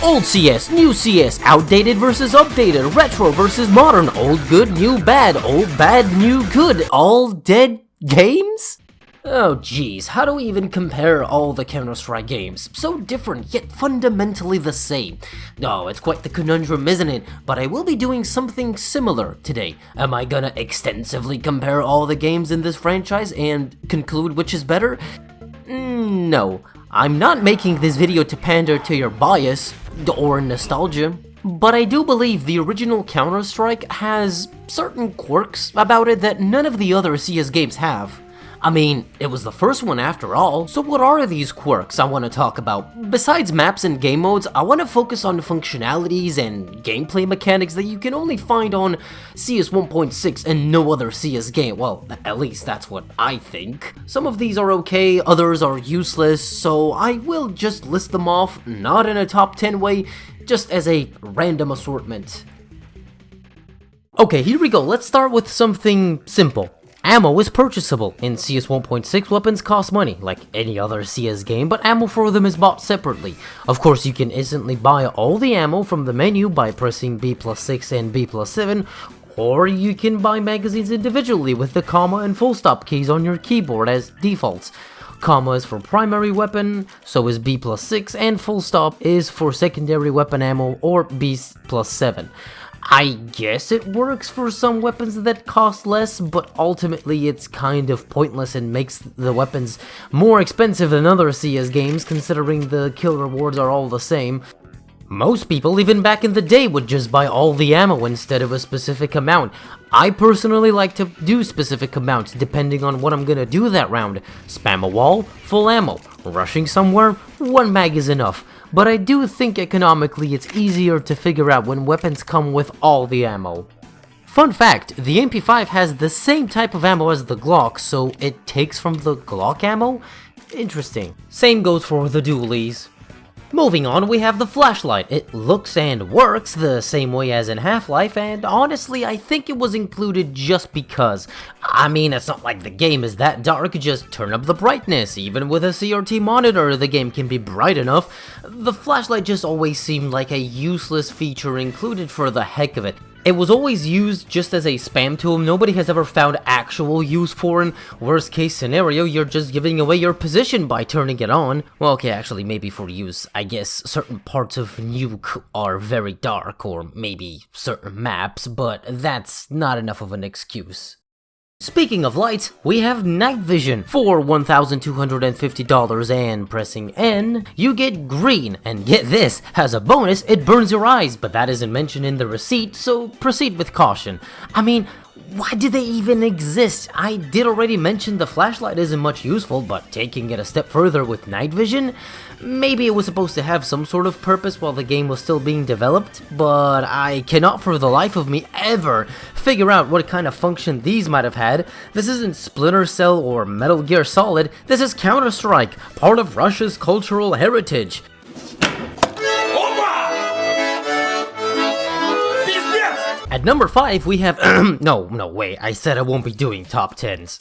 Old CS, new CS, outdated versus updated, retro versus modern, old good, new bad, old bad, new good, all dead games? Oh geez, how do we even compare all the Counter-Strike games? So different, yet fundamentally the same. Oh, it's quite the conundrum, isn't it? But I will be doing something similar today. Am I gonna extensively compare all the games in this franchise and conclude which is better? No. I'm not making this video to pander to your bias or nostalgia, but I do believe the original Counter-Strike has certain quirks about it that none of the other CS games have. I mean, it was the first one after all, so what are these quirks I want to talk about? Besides maps and game modes, I want to focus on functionalities and gameplay mechanics that you can only find on CS 1.6 and no other CS game. Well, at least that's what I think. Some of these are okay, others are useless, so I will just list them off, not in a top 10 way, just as a random assortment. Okay, here we go. Let's start with something simple. Ammo is purchasable. In CS 1.6, weapons cost money, like any other CS game, but ammo for them is bought separately. Of course, you can instantly buy all the ammo from the menu by pressing B+6 and B+7, or you can buy magazines individually with the comma and full stop keys on your keyboard as defaults. Comma is for primary weapon, so is B+6, and full stop is for secondary weapon ammo or B+7. I guess it works for some weapons that cost less, but ultimately it's kind of pointless and makes the weapons more expensive than other CS games, considering the kill rewards are all the same. Most people, even back in the day, would just buy all the ammo instead of a specific amount. I personally like to do specific amounts depending on what I'm gonna do that round. Spam a wall, full ammo. Rushing somewhere, one mag is enough. But I do think economically it's easier to figure out when weapons come with all the ammo. Fun fact, the MP5 has the same type of ammo as the Glock, so it takes from the Glock ammo? Interesting. Same goes for the dualies. Moving on, we have the flashlight. It looks and works the same way as in Half-Life, and honestly, I think it was included just because. I mean, it's not like the game is that dark, just turn up the brightness. Even with a CRT monitor, the game can be bright enough. The flashlight just always seemed like a useless feature included for the heck of it. It was always used just as a spam tool. Nobody has ever found actual use for it. Worst case scenario, you're just giving away your position by turning it on. Well, okay, actually, maybe for use. I guess certain parts of Nuke are very dark, or maybe certain maps, but that's not enough of an excuse. Speaking of light, we have night vision. For $1,250 and pressing N, you get green. And get this, as a bonus, it burns your eyes, but that isn't mentioned in the receipt, so proceed with caution. I mean, why do they even exist? I did already mention the flashlight isn't much useful, but taking it a step further with night vision, maybe it was supposed to have some sort of purpose while the game was still being developed, but I cannot for the life of me ever figure out what kind of function these might have had. This isn't Splinter Cell or Metal Gear Solid, this is Counter-Strike, part of Russia's cultural heritage. At number 5, we have no, wait, I said I won't be doing top 10s.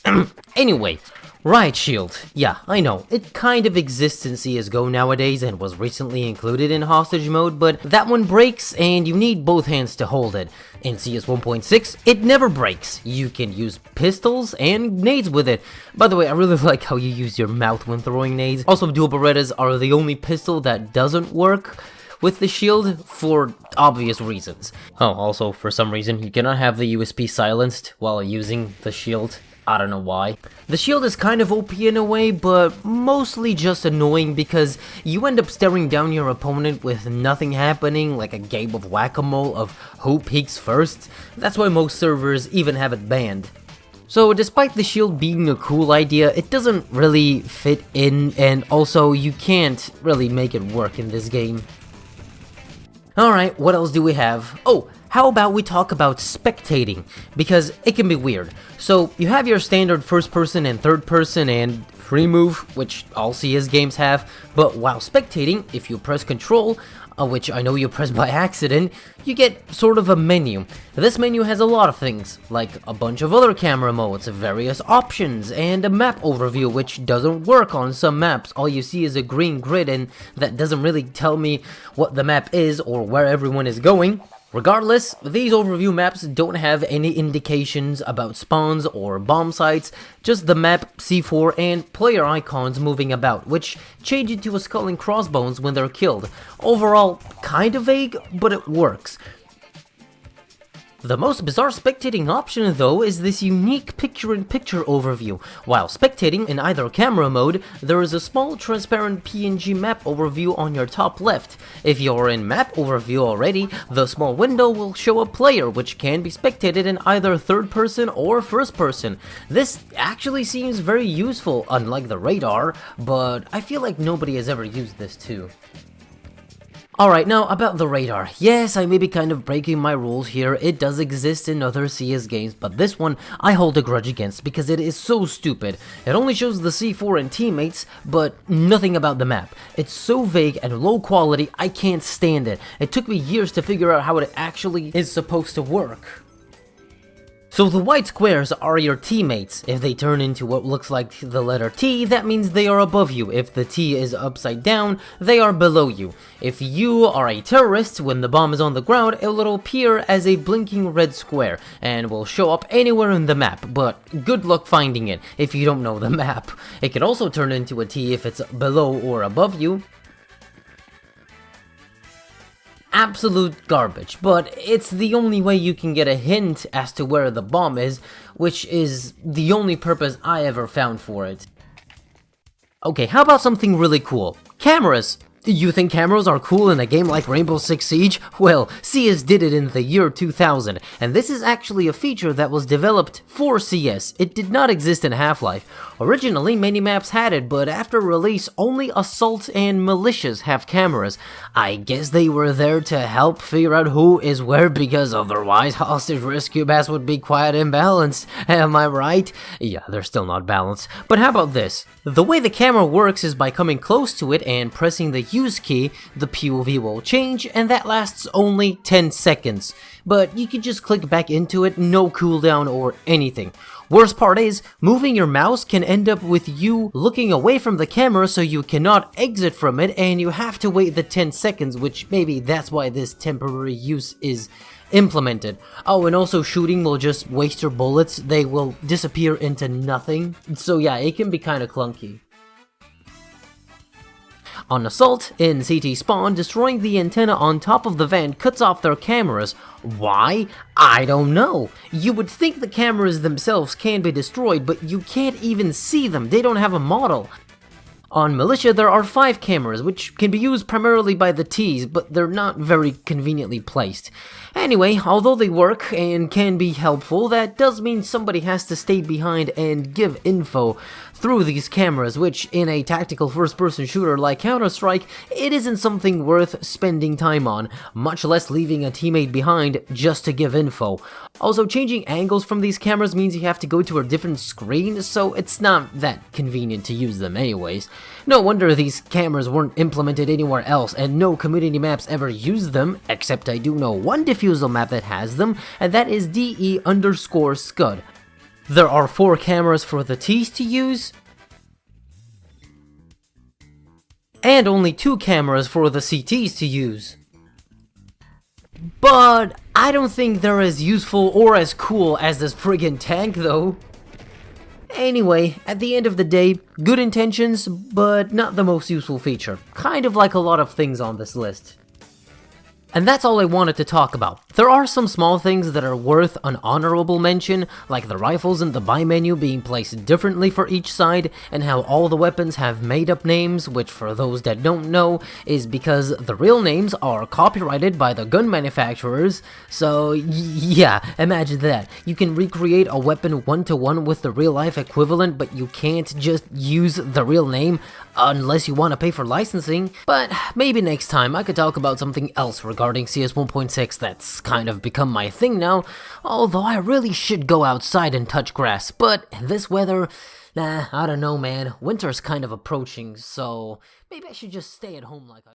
Anyway, Riot Shield. Yeah, I know, it kind of exists in CSGO nowadays and was recently included in hostage mode, but that one breaks and you need both hands to hold it. In CS 1.6, it never breaks. You can use pistols and nades with it. By the way, I really like how you use your mouth when throwing nades. Also, dual Berettas are the only pistol that doesn't work with the shield for obvious reasons. Oh, also, for some reason, you cannot have the USP silenced while using the shield. I don't know why. The shield is kind of OP in a way, but mostly just annoying because you end up staring down your opponent with nothing happening, like a game of whack-a-mole of who peeks first. That's why most servers even have it banned. So despite the shield being a cool idea, it doesn't really fit in, and also you can't really make it work in this game. Alright, what else do we have? Oh, how about we talk about spectating, because it can be weird. So you have your standard first person and third person and free move, which all CS games have, but while spectating, if you press control, which I know you press by accident, you get sort of a menu. This menu has a lot of things, like a bunch of other camera modes, various options, and a map overview, which doesn't work on some maps. All you see is a green grid, and that doesn't really tell me what the map is or where everyone is going. Regardless, these overview maps don't have any indications about spawns or bomb sites, just the map, C4, and player icons moving about, which change into a skull and crossbones when they're killed. Overall, kinda vague, but it works. The most bizarre spectating option, though, is this unique picture-in-picture overview. While spectating in either camera mode, there is a small transparent PNG map overview on your top left. If you're in map overview already, the small window will show a player, which can be spectated in either third person or first person. This actually seems very useful, unlike the radar, but I feel like nobody has ever used this too. Alright, now about the radar. Yes, I may be kind of breaking my rules here, it does exist in other CS games, but this one I hold a grudge against because it is so stupid. It only shows the C4 and teammates, but nothing about the map. It's so vague and low quality, I can't stand it. It took me years to figure out how it actually is supposed to work. So the white squares are your teammates. If they turn into what looks like the letter T, that means they are above you. If the T is upside down, they are below you. If you are a terrorist, when the bomb is on the ground, it will appear as a blinking red square, and will show up anywhere in the map, but good luck finding it if you don't know the map. It can also turn into a T if it's below or above you. Absolute garbage, but it's the only way you can get a hint as to where the bomb is, which is the only purpose I ever found for it. Okay, how about something really cool? Cameras! You think cameras are cool in a game like Rainbow Six Siege? Well, CS did it in the year 2000, and this is actually a feature that was developed for CS. It did not exist in Half-Life. Originally, many maps had it, but after release, only Assault and Militias have cameras. I guess they were there to help figure out who is where, because otherwise hostage rescue maps would be quite imbalanced. Am I right? Yeah, they're still not balanced. But how about this? The way the camera works is by coming close to it and pressing the use key, the POV will change, and that lasts only 10 seconds. But you can just click back into it, no cooldown or anything. Worst part is, moving your mouse can end up with you looking away from the camera so you cannot exit from it, and you have to wait the 10 seconds, which maybe that's why this temporary use is implemented. Oh, and also shooting will just waste your bullets, they will disappear into nothing. So yeah, it can be kinda clunky. On Assault, in CT spawn, destroying the antenna on top of the van cuts off their cameras. Why? I don't know. You would think the cameras themselves can be destroyed, but you can't even see them, they don't have a model. On Militia, there are 5 cameras, which can be used primarily by the Ts, but they're not very conveniently placed. Anyway, although they work and can be helpful, that does mean somebody has to stay behind and give info through these cameras, which in a tactical first-person shooter like Counter-Strike, it isn't something worth spending time on, much less leaving a teammate behind just to give info. Also, changing angles from these cameras means you have to go to a different screen, so it's not that convenient to use them anyways. No wonder these cameras weren't implemented anywhere else, and no community maps ever used them, except I do know one defusal map that has them, and that is DE_Scud. There are 4 cameras for the Ts to use, and only 2 cameras for the CTs to use. But I don't think they're as useful or as cool as this friggin' tank though. Anyway, at the end of the day, good intentions, but not the most useful feature. Kind of like a lot of things on this list. And that's all I wanted to talk about. There are some small things that are worth an honorable mention, like the rifles in the buy menu being placed differently for each side, and how all the weapons have made-up names, which for those that don't know, is because the real names are copyrighted by the gun manufacturers, so yeah, imagine that. You can recreate a weapon one-to-one with the real-life equivalent, but you can't just use the real name, unless you want to pay for licensing. But maybe next time I could talk about something else regarding regarding CS 1.6, that's kind of become my thing now, although I really should go outside and touch grass, but this weather, nah, I don't know man, winter's kind of approaching, so maybe I should just stay at home like I